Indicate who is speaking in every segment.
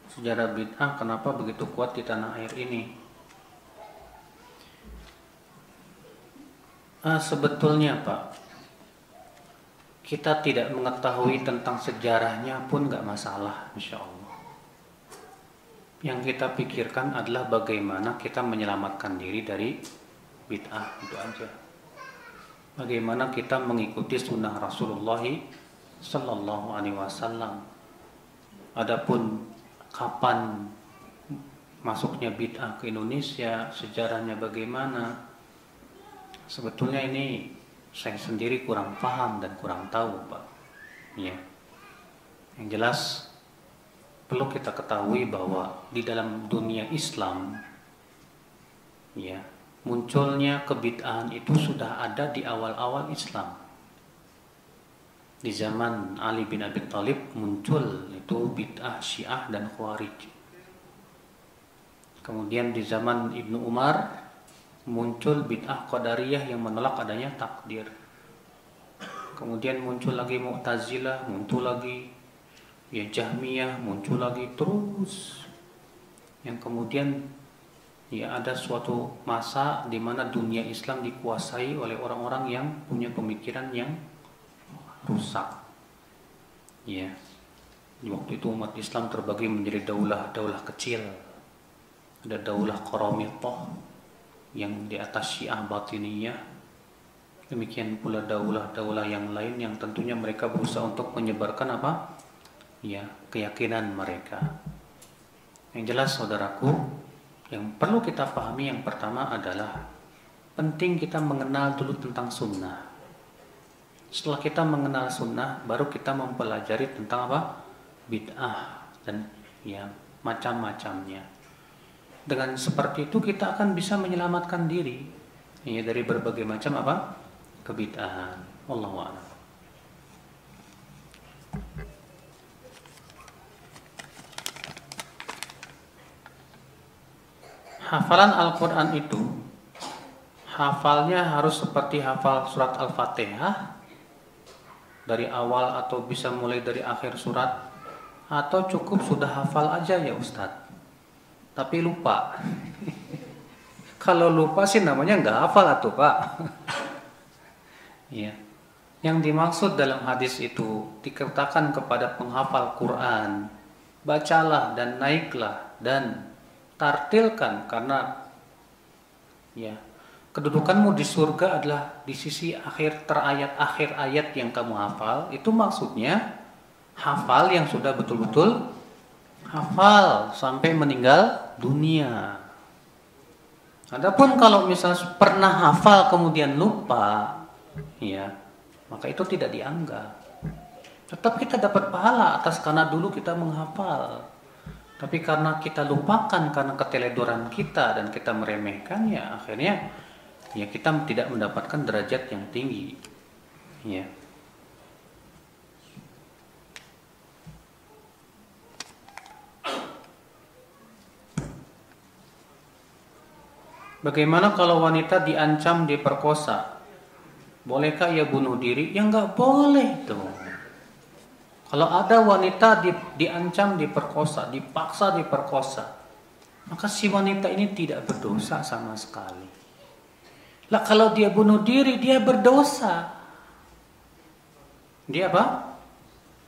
Speaker 1: Sejarah bid'ah kenapa begitu kuat di tanah air ini? Sebetulnya Pak, kita tidak mengetahui tentang sejarahnya pun nggak masalah, insya Allah. Yang kita pikirkan adalah bagaimana kita menyelamatkan diri dari bid'ah, itu aja. Bagaimana kita mengikuti sunnah Rasulullah Sallallahu Alaihi Wasallam. Adapun kapan masuknya bid'ah ke Indonesia, sejarahnya bagaimana, sebetulnya ini saya sendiri kurang paham dan kurang tahu, Pak. Ya. Yang jelas perlu kita ketahui bahwa di dalam dunia Islam, ya, munculnya kebid'ahan itu sudah ada di awal-awal Islam. Di zaman Ali bin Abi Thalib muncul itu bid'ah Syiah dan Khawarij. Kemudian di zaman Ibnu Umar muncul bid'ah Qadariyah yang menolak adanya takdir. Kemudian muncul lagi Mu'tazilah, muncul lagi ya Jahmiyah, muncul lagi terus. Yang kemudian ya ada suatu masa di mana dunia Islam dikuasai oleh orang-orang yang punya pemikiran yang rusak. Ya. Di waktu itu umat Islam terbagi menjadi daulah-daulah kecil. Ada daulah Qaramithah yang di atas Syiah Batiniyah. Demikian pula daulah-daulah yang lain yang tentunya mereka berusaha untuk menyebarkan apa? Ya, keyakinan mereka. Yang jelas saudaraku, yang perlu kita pahami yang pertama adalah penting kita mengenal dulu tentang sunnah. Setelah kita mengenal sunnah, baru kita mempelajari tentang apa? Bid'ah dan ya macam-macamnya. Dengan seperti itu kita akan bisa menyelamatkan diri ya dari berbagai macam apa? Kebid'ahan. Wallahu a'lam. Hafalan Al-Quran itu hafalnya harus seperti hafal surat Al-Fatihah dari awal atau bisa mulai dari akhir surat, atau cukup sudah hafal aja ya Ustadz tapi lupa. Kalau lupa sih namanya nggak hafal atuh Pak. Ya. Yang dimaksud dalam hadis itu dikatakan kepada penghafal Quran, bacalah dan naiklah dan tartilkan, karena ya kedudukanmu di surga adalah di sisi akhir ayat yang kamu hafal. Itu maksudnya hafal yang sudah betul-betul hafal sampai meninggal dunia. Adapun kalau misalnya pernah hafal kemudian lupa, ya, maka itu tidak dianggap. Tetap kita dapat pahala atas karena dulu kita menghafal. Tapi karena kita lupakan karena keteledoran kita dan kita meremehkan, ya akhirnya ya kita tidak mendapatkan derajat yang tinggi. Ya. Bagaimana kalau wanita diancam diperkosa? Bolehkah ia bunuh diri? Ya nggak boleh tuh. Kalau ada wanita diancam diperkosa, dipaksa diperkosa, maka si wanita ini tidak berdosa sama sekali. Lah kalau dia bunuh diri, dia berdosa. Dia apa?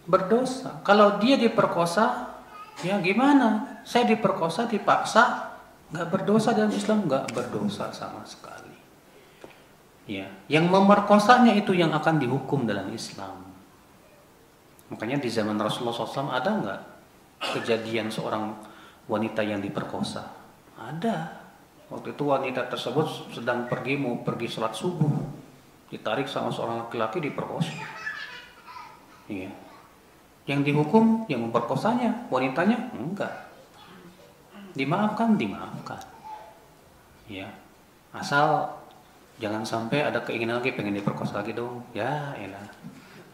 Speaker 1: Berdosa. Kalau dia diperkosa, ya gimana? Saya diperkosa, dipaksa, nggak berdosa dalam Islam, nggak berdosa sama sekali. Ya, yang memerkosanya itu yang akan dihukum dalam Islam. Makanya di zaman Rasulullah SAW ada nggak kejadian seorang wanita yang diperkosa? Ada. Waktu itu wanita tersebut sedang mau pergi sholat subuh, ditarik sama seorang laki-laki, diperkosa. Iya. Yang dihukum yang memperkosanya, wanitanya enggak. Dimaafkan. Ya. Asal jangan sampai ada keinginan lagi pengen diperkosa lagi dong. Ya elah.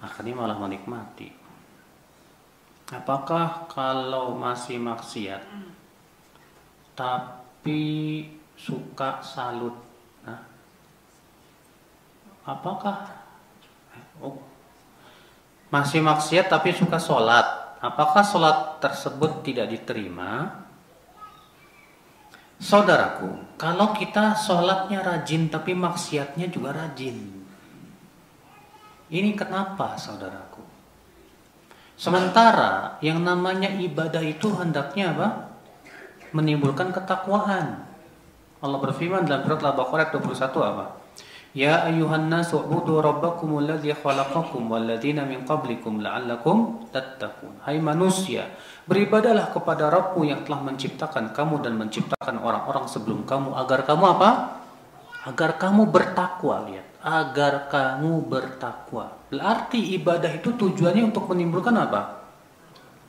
Speaker 1: Akhirnya malah menikmati. Apakah kalau masih maksiat tapi suka salut, apakah masih maksiat tapi suka sholat, apakah sholat tersebut tidak diterima? Saudaraku, kalau kita sholatnya rajin tapi maksiatnya juga rajin, ini kenapa saudaraku? Sementara yang namanya ibadah itu hendaknya apa? Menimbulkan ketakwaan. Allah berfirman dalam surat Al-Baqarah 21 apa? Ya ayyuhan nasu ubudu rabbakumul ladzi khalaqakum wal ladzina min qablikum la'allakum tattaqun. Hai manusia, beribadahlah kepada Rabbmu yang telah menciptakan kamu dan menciptakan orang-orang sebelum kamu agar kamu apa? Agar kamu bertakwa. Lihat, agar kamu bertakwa. Berarti ibadah itu tujuannya untuk menimbulkan apa?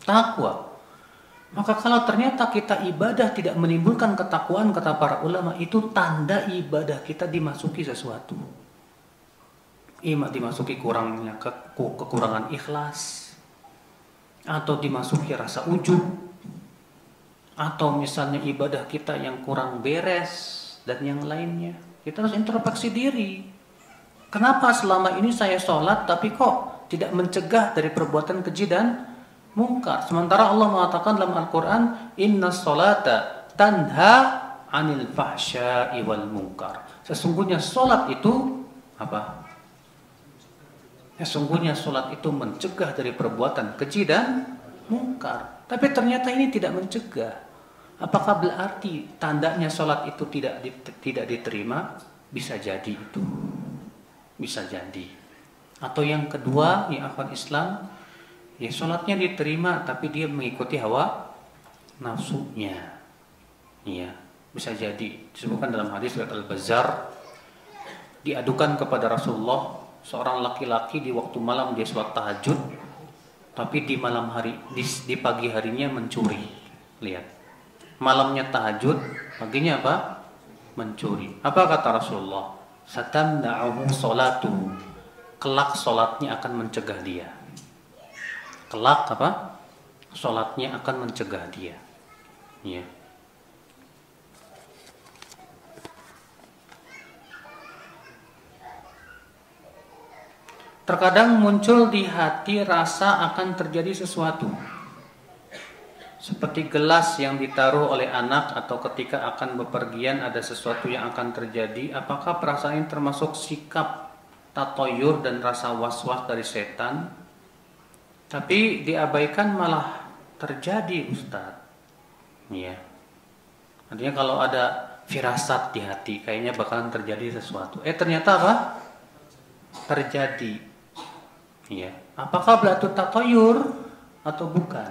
Speaker 1: Takwa. Maka kalau ternyata kita ibadah tidak menimbulkan ketakwaan, kata para ulama, itu tanda ibadah kita dimasuki sesuatu. Dimasuki kurangnya kekurangan ikhlas, atau dimasuki rasa ujub, atau misalnya ibadah kita yang kurang beres dan yang lainnya. Kita harus introspeksi diri. Kenapa selama ini saya sholat tapi kok tidak mencegah dari perbuatan keji dan mungkar? Sementara Allah mengatakan dalam Al-Quran, Inna sholata tanha anil fahsya'i wal munkar. Sesungguhnya sholat itu apa? Sesungguhnya sholat itu mencegah dari perbuatan keji dan mungkar. Tapi ternyata ini tidak mencegah. Apakah berarti tandanya sholat itu tidak diterima? Bisa jadi itu. Bisa jadi. Atau yang kedua, ya akhwat Islam, ya sholatnya diterima tapi dia mengikuti hawa nafsunya. Ya, bisa jadi. Disebutkan dalam hadis riwayat Al-Bazzar, diadukan kepada Rasulullah seorang laki-laki di waktu malam dia sholat tahajud, tapi di malam hari di pagi harinya mencuri. Lihat, malamnya tahajud, paginya apa? Mencuri. Apa kata Rasulullah? Satamna'uhu sholatu. Kelak sholatnya akan mencegah dia. Kelak apa? Sholatnya akan mencegah dia. Ya. Terkadang muncul di hati rasa akan terjadi sesuatu, seperti gelas yang ditaruh oleh anak, atau ketika akan bepergian ada sesuatu yang akan terjadi. Apakah perasaan ini termasuk sikap tatoyur dan rasa was-was dari setan? Tapi diabaikan malah terjadi, Ustaz. Ya. Artinya kalau ada firasat di hati, kayaknya bakalan terjadi sesuatu. Ternyata apa? Terjadi. Ya. Apakah berarti tatoyur atau bukan?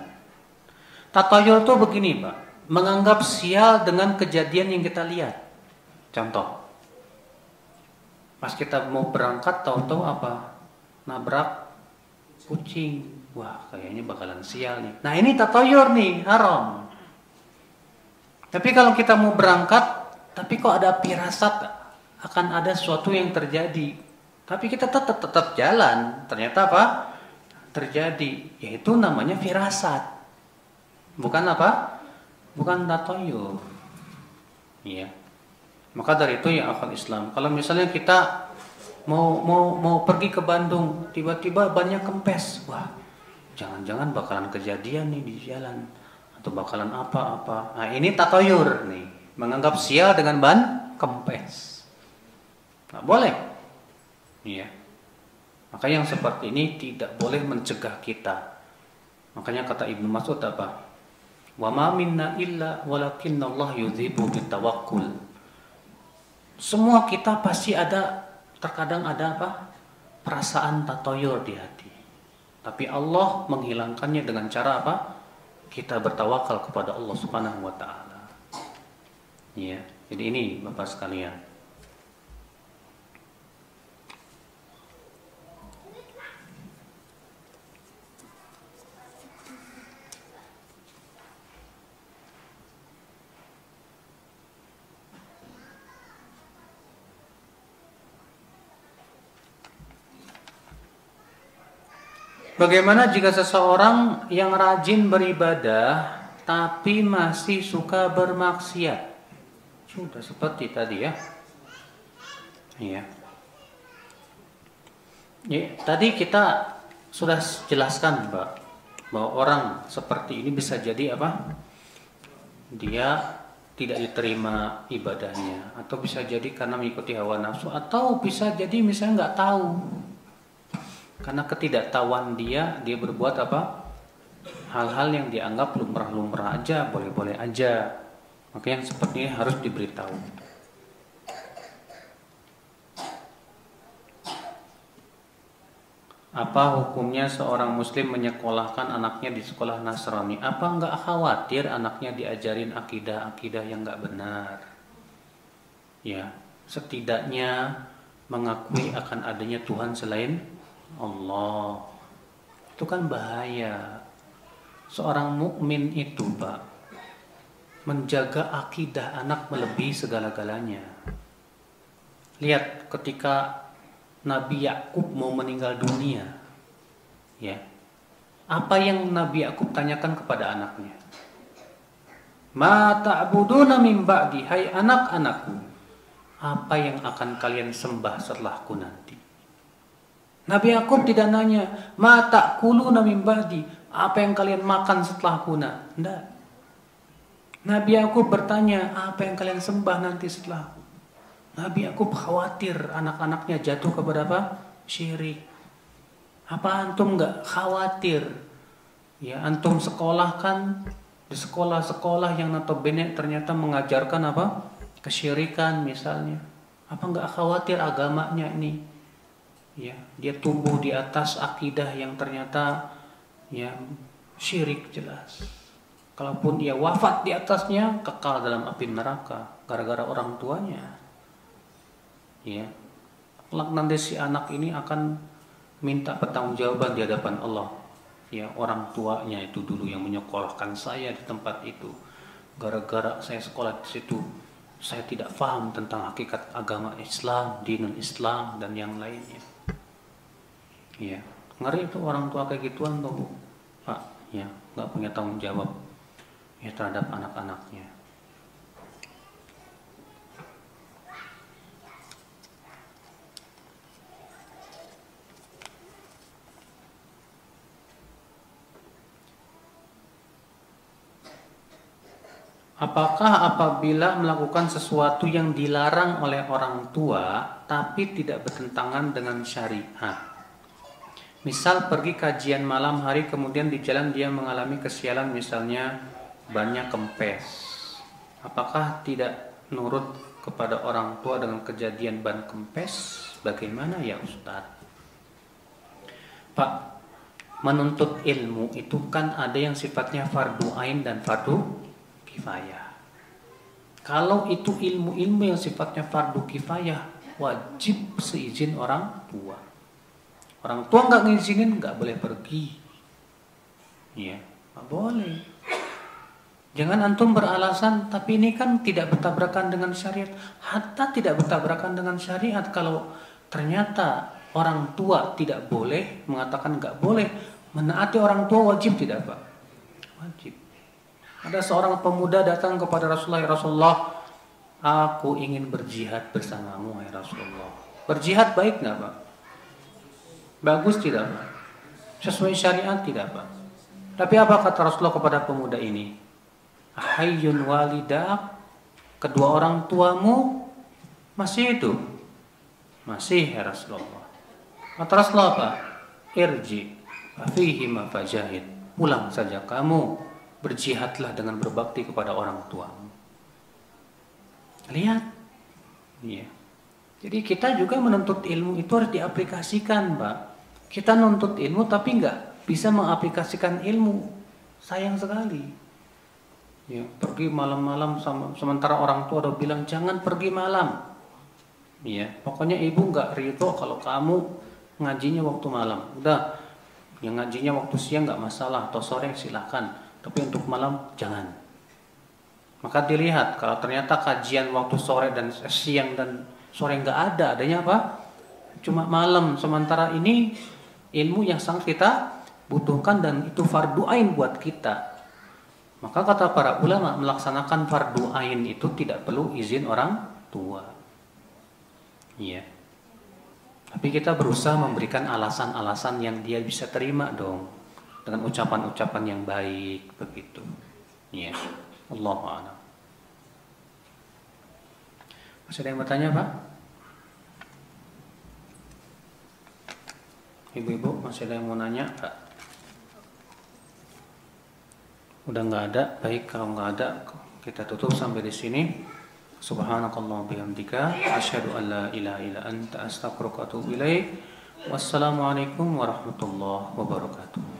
Speaker 1: Tatoyur itu begini, Pak. Menganggap sial dengan kejadian yang kita lihat. Contoh. Pas kita mau berangkat, tahu-tahu apa? Nabrak kucing. Wah, kayaknya bakalan sial nih. Nah, ini tatoyur nih, haram. Tapi kalau kita mau berangkat, tapi kok ada firasat akan ada sesuatu yang terjadi. Tapi kita tetap jalan. Ternyata apa? Terjadi. Yaitu namanya firasat. Bukan apa? Bukan tatoyur. Iya. Maka dari itu ya akhwat Islam, kalau misalnya kita mau pergi ke Bandung, tiba-tiba bannya kempes, wah, jangan-jangan bakalan kejadian nih di jalan, atau bakalan apa-apa. Nah, ini tatoyur nih, menganggap sial dengan ban kempes. Nggak boleh. Iya. Maka yang seperti ini tidak boleh mencegah kita. Makanya kata Ibnu Mas'ud apa? Wa ma minna illa walakinnallaha yudhibu bitawakkul. Semua kita pasti terkadang ada apa? Perasaan tatoyur di hati. Tapi Allah menghilangkannya dengan cara apa? Kita bertawakal kepada Allah Subhanahu wa taala. Ya, jadi ini Bapak sekalian. Bagaimana jika seseorang yang rajin beribadah tapi masih suka bermaksiat? Sudah seperti tadi ya. Iya. Ya, tadi kita sudah jelaskan, Mbak. bahwa orang seperti ini bisa jadi apa? Dia tidak diterima ibadahnya, atau bisa jadi karena mengikuti hawa nafsu, atau bisa jadi misalnya nggak tahu, karena ketidaktahuan dia berbuat apa? Hal-hal yang dianggap lumrah-lumrah aja, boleh-boleh aja. Maka yang seperti ini harus diberitahu. Apa hukumnya seorang muslim menyekolahkan anaknya di sekolah Nasrani? Apa nggak khawatir anaknya diajarin akidah-akidah yang nggak benar? Ya, setidaknya mengakui akan adanya Tuhan selain Allah. Itu kan bahaya. Seorang mukmin itu, Pak, menjaga akidah anak melebihi segala-galanya. Lihat ketika Nabi Yakub mau meninggal dunia, ya, apa yang Nabi Yakub tanyakan kepada anaknya? Ma ta'buduna min ba'di, hai anak-anakku, apa yang akan kalian sembah setelahku nanti? Nabi Yakub tidak nanya, ma ta'kuluna min ba'di, apa yang kalian makan setelahku? Tidak. Nabi Yakub bertanya, apa yang kalian sembah nanti setelahku? Nabi Yakub khawatir anak-anaknya jatuh kepada apa? Syirik. Apa antum nggak khawatir? Ya, antum sekolah kan di sekolah-sekolah yang notabene ternyata mengajarkan apa? Kesyirikan misalnya. Apa nggak khawatir agamanya ini? Ya, dia tumbuh di atas akidah yang ternyata ya syirik jelas. Kalaupun ia wafat di atasnya, kekal dalam api neraka gara-gara orang tuanya. Ya, kelak nanti si anak ini akan minta pertanggungjawaban di hadapan Allah. Ya, orang tuanya itu dulu yang menyekolahkan saya di tempat itu. Gara-gara saya sekolah di situ, saya tidak paham tentang hakikat agama Islam, dinul Islam dan yang lainnya. Ya, ngeri itu orang tua kayak gituan tuh, Pak. Ya, nggak punya tanggung jawab ya terhadap anak-anaknya. Apakah apabila melakukan sesuatu yang dilarang oleh orang tua tapi tidak bertentangan dengan syariat? Misal pergi kajian malam hari, kemudian di jalan dia mengalami kesialan, misalnya bannya kempes. Apakah tidak nurut kepada orang tua dengan kejadian ban kempes? Bagaimana ya Ustadz? Pak, menuntut ilmu itu kan ada yang sifatnya fardu ain dan fardu kifayah. Kalau itu ilmu-ilmu yang sifatnya fardu kifayah, wajib seizin orang tua. Orang tua nggak ngizinin, nggak boleh pergi. Ya, nggak boleh. Jangan antum beralasan, tapi ini kan tidak bertabrakan dengan syariat. Hatta tidak bertabrakan dengan syariat. Kalau ternyata orang tua tidak boleh, mengatakan nggak boleh, menaati orang tua wajib tidak, Pak? Wajib. Ada seorang pemuda datang kepada Rasulullah, ya Rasulullah, aku ingin berjihad bersamamu, ya Rasulullah. Berjihad baik nggak, Pak? Bagus tidak, Pak? Sesuai syariat tidak, Pak? Tapi apa kata Rasulullah kepada pemuda ini? Hayyun walidak, kedua orang tuamu masih hidup? Masih, ya Rasulullah. Kata Rasulullah apa? Irji fafihima fajahid, pulang saja kamu, berjihadlah dengan berbakti kepada orang tuamu. Lihat, ya. Jadi kita juga menuntut ilmu itu harus diaplikasikan, Pak. Kita nuntut ilmu tapi nggak bisa mengaplikasikan ilmu, sayang sekali. Ya, pergi malam-malam sementara orang tua udah bilang jangan pergi malam. Ya, pokoknya ibu nggak ridho kalau kamu ngajinya waktu malam. Udah, yang ngajinya waktu siang nggak masalah, atau sore silahkan. Tapi untuk malam jangan. Maka dilihat kalau ternyata kajian waktu sore dan siang dan sore nggak ada, adanya apa? Cuma malam. Sementara ini ilmu yang sangat kita butuhkan dan itu fardu ain buat kita. Maka kata para ulama, melaksanakan fardu ain itu tidak perlu izin orang tua. Iya. Tapi kita berusaha memberikan alasan-alasan yang dia bisa terima dong. dengan ucapan-ucapan yang baik begitu. Ya, Allahu a'lam. Masih ada yang bertanya, Pak? Ibu-ibu masih ada yang mau nanya, Pak? Udah nggak ada. Baik, kalau nggak ada kita tutup sampai di sini. Subhanakallahumma bihamdika asyhadu an la ilaha illa anta astaghfiruka wa atubu ilaik. Wassalamualaikum warahmatullahi wabarakatuh.